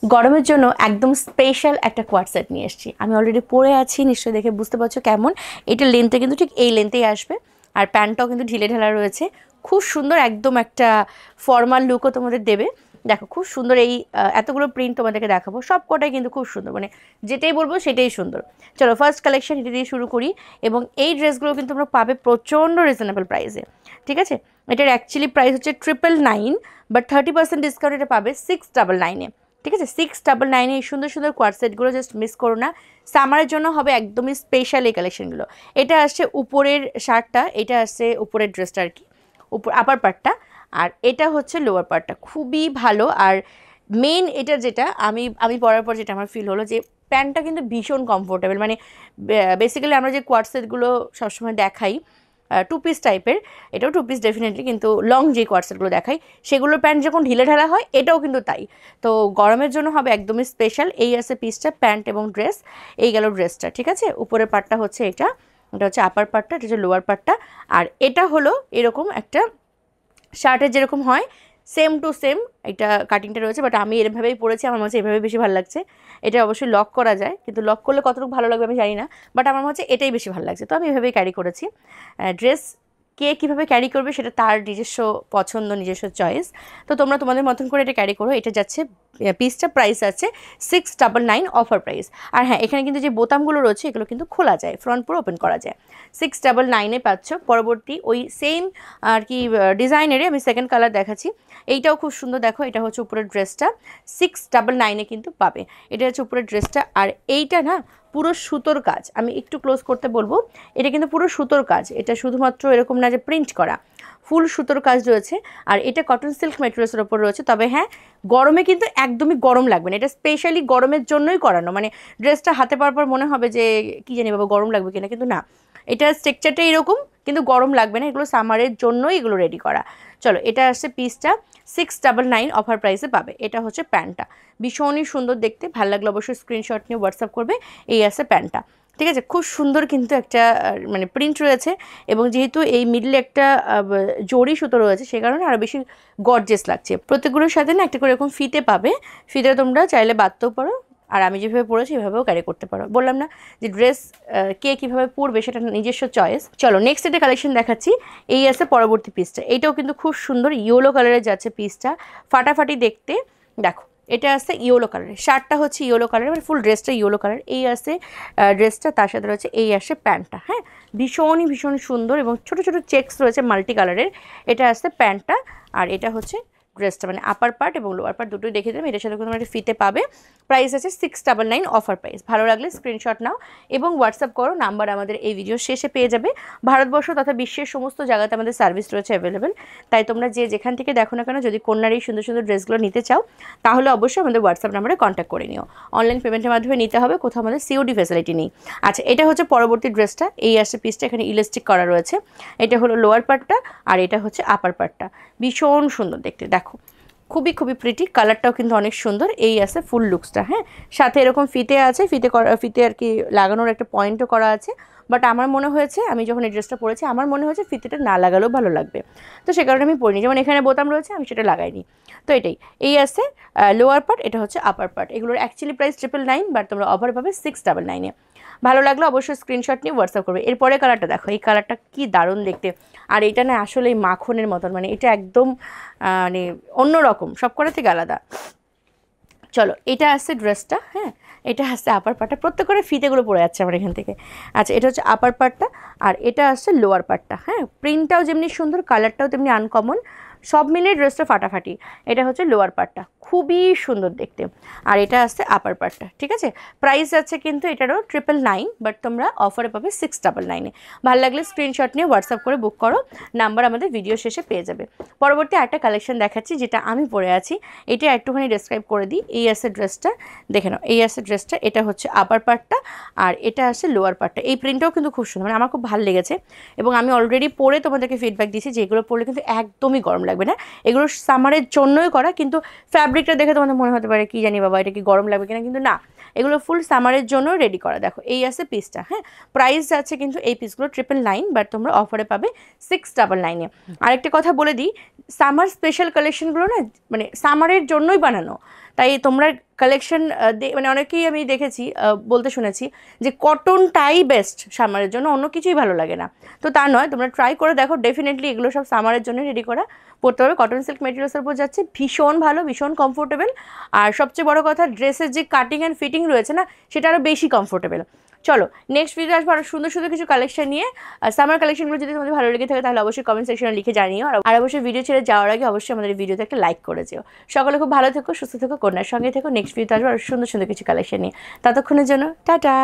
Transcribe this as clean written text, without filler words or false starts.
গরমের জন্য একদম স্পেশাল একটা কোয়ার্ড সেট নিয়ে এসেছি। আমি অলরেডি পরে আছি, নিশ্চয়ই দেখে বুঝতে পারছো কেমন। এটা লেন্থটা কিন্তু ঠিক এই লেন্থেই আসবে, আর প্যান্টটাও কিন্তু ঢিলে ঢালা রয়েছে। খুব সুন্দর, একদম একটা ফর্মাল লুকও তোমাদের দেবে। দেখো খুব সুন্দর এই এতগুলো প্রিন্ট তোমাদেরকে দেখাবো, সব কটাই কিন্তু খুব সুন্দর, মানে যেটাই বলবো সেটাই সুন্দর। চলো ফার্স্ট কালেকশন এটা দিয়ে শুরু করি। এবং এই ড্রেসগুলো কিন্তু তোমরা পাবে প্রচণ্ড রিজনেবল প্রাইসে, ঠিক আছে। এটার অ্যাকচুয়ালি প্রাইস হচ্ছে 999, বাট 30% ডিসকাউন্ট এটা পাবে 699-এ, ঠিক আছে। 699-এ এই সুন্দর সুন্দর কোয়ার্ড সেটগুলো জাস্ট মিস করো না। সামারের জন্য হবে একদমই স্পেশাল এই কালেকশনগুলো। এটা আসছে উপরের শার্টটা, এটা আসছে উপরের ড্রেসটা আর কি, উপর আপার পার্টটা, আর এটা হচ্ছে লোয়ার পার্টটা। খুবই ভালো। আর মেন এটা যেটা আমি আমি পরার পর যেটা আমার ফিল হলো, যে প্যান্টটা কিন্তু ভীষণ কমফোর্টেবল। মানে বেসিক্যালি আমরা যে কোয়ার্ড সেটগুলো সবসময় দেখাই টু পিস টাইপের, এটাও টু পিস ডেফিনেটলি, কিন্তু লং যে কোয়ার্ড সেটগুলো দেখাই সেগুলোর প্যান্ট যখন ঢিলে ঢালা হয়, এটাও কিন্তু তাই। তো গরমের জন্য হবে একদমই স্পেশাল। এই আছে পিসটা, প্যান্ট এবং ড্রেস, এই গেল ড্রেসটা, ঠিক আছে। উপরের পার্টটা হচ্ছে এটা, এটা হচ্ছে আপার পার্টটা, এটা হচ্ছে লোয়ার পার্টটা। আর এটা হলো এরকম একটা শার্টের যেরকম হয় সেম টু সেম এটা কাটিংটা রয়েছে, বাট আমি এরভাবেই পরেছি, আমার মনে হচ্ছে এভাবে বেশি ভালো লাগছে। এটা অবশ্যই লক করা যায়, কিন্তু লক করলে কতটুকু ভালো লাগবে আমি জানি না, বাট আমার মনে হচ্ছে এটাই বেশি ভালো লাগছে, তো আমি এভাবেই ক্যারি করেছি। ড্রেস কে কীভাবে ক্যারি করবে সেটা তার নিজস্ব পছন্দ, নিজস্ব চয়েস। তো তোমরা তোমাদের মতন করে এটা ক্যারি করো। এটা যাচ্ছে পিসটা প্রাইস আছে 699 অফার প্রাইস। আর হ্যাঁ, এখানে কিন্তু যে বোতামগুলো রয়েছে এগুলো কিন্তু খোলা যায়, ফ্রন্ট পুরো ওপেন করা যায়। 699-এ পাচ্ছ। পরবর্তী ওই সেম আর কি ডিজাইনেরই আমি সেকেন্ড কালার দেখাচ্ছি। এইটাও খুব সুন্দর, দেখো এটা হচ্ছে উপরের ড্রেসটা, 699-এ কিন্তু পাবে। এটা হচ্ছে উপরের ড্রেসটা। আর এইটা না পুরো সুতোর কাজ, আমি একটু ক্লোজ করতে বলবো, এটা কিন্তু পুরো সুতোর কাজ। এটা শুধুমাত্র এরকম না যে প্রিন্ট করা, ফুল সুতোর কাজ রয়েছে। আর এটা কটন সিল্ক ম্যাটেরিয়ালসের ওপর রয়েছে। তবে হ্যাঁ, গরমে কিন্তু একদমই গরম লাগবে না, এটা স্পেশালি গরমের জন্যই করানো। মানে ড্রেসটা হাতে পাওয়ার পর মনে হবে যে কী জানি বাবা গরম লাগবে কিনা, কিন্তু না, এটা স্ট্রাকচারটা এরকম, কিন্তু গরম লাগবে না। এগুলো সামারের জন্যই এগুলো রেডি করা। চলো এটা আসছে পিসটা, 699 অফার প্রাইসে পাবে। এটা হচ্ছে প্যান্টটা, ভীষণই সুন্দর দেখতে। ভালো লাগলে অবশ্যই স্ক্রিনশট নিয়ে হোয়াটসঅ্যাপ করবে। এই আছে প্যান্টটা, ঠিক আছে। খুব সুন্দর কিন্তু একটা মানে প্রিন্ট রয়েছে, এবং যেহেতু এই মিডলে একটা জরি সুতো রয়েছে সে কারণে আরও বেশি গর্জিয়াস লাগছে। প্রত্যেকগুলোর সাথে না একটা করে এরকম ফিতে পাবে, ফিতে তোমরা চাইলে বাঁধতেও পারো, আর আমি যেভাবে পরেছি এভাবেও ক্যারি করতে পারো। বললাম না যে ড্রেস কে কীভাবে পরবে সেটা নিজস্ব চয়েস। চলো নেক্সট একটা কালেকশন দেখাচ্ছি। এই আছে পরবর্তী পিসটা, এইটাও কিন্তু খুব সুন্দর, ইয়েলো কালারের যাচ্ছে পিসটা, ফাটাফাটি দেখতে। দেখো এটা আছে ইয়েলো কালারের, শার্টটা হচ্ছে ইয়েলো কালারের, মানে ফুল ড্রেসটা ইয়েলো কালার। এই আছে ড্রেসটা, তার সাথে রয়েছে এই আসে প্যান্টটা। হ্যাঁ, ভীষণই ভীষণ সুন্দর, এবং ছোটো ছোটো চেকস রয়েছে মাল্টি কালারের। এটা আসছে প্যান্টটা, আর এটা হচ্ছে ড্রেসটা, মানে আপার পার্ট এবং লোয়ার পার্ট দুটোই দেখিয়ে দেবেন। এটার সাথে তোমরা একটা ফিতে পাবে। প্রাইস আছে 699 অফার প্রাইস। ভালো লাগলে স্ক্রিনশট নাও এবং হোয়াটসঅ্যাপ করো, নাম্বার আমাদের এই ভিডিও শেষে পেয়ে যাবে। ভারতবর্ষ তথা বিশ্বের সমস্ত জায়গাতে আমাদের সার্ভিস রয়েছে অ্যাভেলেবেল। তাই তোমরা যে যেখান থেকে দেখো না কেন, যদি কন্যার এই সুন্দর সুন্দর ড্রেসগুলো নিতে চাও তাহলে অবশ্যই আমাদের হোয়াটসঅ্যাপ নাম্বারে কন্ট্যাক্ট করে নিও। অনলাইন পেমেন্টের মাধ্যমে নিতে হবে, কোথাও আমাদের সিওডি ফ্যাসিলিটি নেই। আচ্ছা, এটা হচ্ছে পরবর্তী ড্রেসটা। এই আসছে পিসটা, এখানে ইলাস্টিক করা রয়েছে। এটা হলো লোয়ার পার্টটা, আর এটা হচ্ছে আপার পার্টটা। ভীষণ সুন্দর দেখতে, দেখো খুবই খুবই প্রিটি, কালারটাও কিন্তু অনেক সুন্দর। এই আছে ফুল লুকসটা। হ্যাঁ, সাথে এরকম ফিতে আছে, ফিতে আর কি লাগানোর একটা পয়েন্টও করা আছে। বাট আমার মনে হয়েছে, আমি যখন এই ড্রেসটা পরেছি আমার মনে হয়েছে ফিতেটা না লাগালেও ভালো লাগবে, তো সে কারণে আমি পরিনি। যেমন এখানে বোতাম রয়েছে, আমি সেটা লাগাইনি। তো এটাই, এই আছে লোয়ার পার্ট, এটা হচ্ছে আপার পার্ট। এগুলোর অ্যাকচুয়ালি প্রাইস 999, বাট তোমরা অফার পাবে 699-এ। ভালো লাগলো অবশ্যই স্ক্রিনশট নিয়ে হোয়াটসঅ্যাপ করবে। এরপরে কালারটা দেখো, এই কালারটা কি দারুণ দেখতে। আর এটা না আসলে মাখনের মতন, মানে এটা একদম মানে অন্যরকম, সব কটা থেকে আলাদা। চলো এটা আসছে ড্রেসটা। হ্যাঁ, এটা আসছে আপার পার্টটা, প্রত্যেকের ফিতেগুলো পড়ে যাচ্ছে আমার এখান থেকে। আচ্ছা, এটা হচ্ছে আপার পার্টটা, আর এটা আসছে লোয়ার পার্টটা। হ্যাঁ, প্রিন্টটাও যেমনি সুন্দর, কালারটাও তেমনি আনকমন, সব মিলিয়ে ড্রেসটা ফাটাফাটি। এটা হচ্ছে লোয়ার পার্টটা, খুবই সুন্দর দেখতে। আর এটা আসছে আপার পার্টটা, ঠিক আছে। প্রাইস আছে কিন্তু এটারও 999, বাট তোমরা অফারে পাবে 699-এ। ভালো লাগলে স্ক্রিনশট নিয়ে হোয়াটসঅ্যাপ করে বুক করো, নাম্বার আমাদের ভিডিও শেষে পেয়ে যাবে। পরবর্তী একটা কালেকশন দেখাচ্ছি, যেটা আমি পরে আছি। এটা একটুখানি ডেসক্রাইব করে দিই। এই আসছে ড্রেসটা, দেখে নাও। এই আসছে ড্রেসটা, এটা হচ্ছে আপার পার্টটা, আর এটা আসছে লোয়ার পার্টটা। এই প্রিন্টটাও কিন্তু খুব সুন্দর, মানে আমার খুব ভালো লেগেছে, এবং আমি অলরেডি পরে তোমাদেরকে ফিডব্যাক দিয়েছি যে এগুলো পরলে কিন্তু একদমই গরম লাগবে না। এগুলো সামারের জন্যই করা, কিন্তু ফ্যাব্রিকটা দেখে তোমাদের মনে হতে পারে কি জানি বাবা এটা কি গরম লাগবে কিনা, কিন্তু না, এগুলো ফুল সামারের জন্য রেডি করা। দেখো এই আছে পিসটা। হ্যাঁ, প্রাইস আছে কিন্তু এই পিসগুলো 999, বাট তোমরা অফারে পাবে 699-এ। আরেকটা কথা বলে দিই, সামার স্পেশাল কালেকশনগুলো না মানে সামারের জন্যই বানানো, তাই তোমরা কালেকশন মানে অনেকেই আমি দেখেছি বলতে শুনেছি যে কটনটাই বেস্ট সামারের জন্য, অন্য কিছুই ভালো লাগে না। তো তা নয়, তোমরা ট্রাই করে দেখো, ডেফিনেটলি এগুলো সব সামারের জন্য রেডি করা, পরতে হবে। কটন সিল্ক মেটেরিয়ালসের উপর যাচ্ছে, ভীষণ ভালো, ভীষণ কমফোর্টেবল। আর সবচেয়ে বড় কথা, ড্রেসের যে কাটিং অ্যান্ড ফিটিং রয়েছে না, সেটা আরও বেশি কমফোর্টেবল। চলো নেক্সট ভিডিও আসবো আরও সুন্দর সুন্দর কিছু কালেকশন নিয়ে। আর সামার কালেকশনগুলো যদি তোমাদের ভালো লেগে থাকে তাহলে অবশ্যই কমেন্ট সেকশনে লিখে জানিও। আর অবশ্যই ভিডিও ছেড়ে যাওয়ার আগে অবশ্যই আমাদের ভিডিওতে একটা লাইক করে যেও। সকলে খুব ভালো থেকো, সুস্থ থেকো, কন্যার সঙ্গে থেকো। নেক্সট ভিডিওতে আসবো আরও সুন্দর সুন্দর কিছু কালেকশন নিয়ে। ততক্ষণের জন্য টাটা।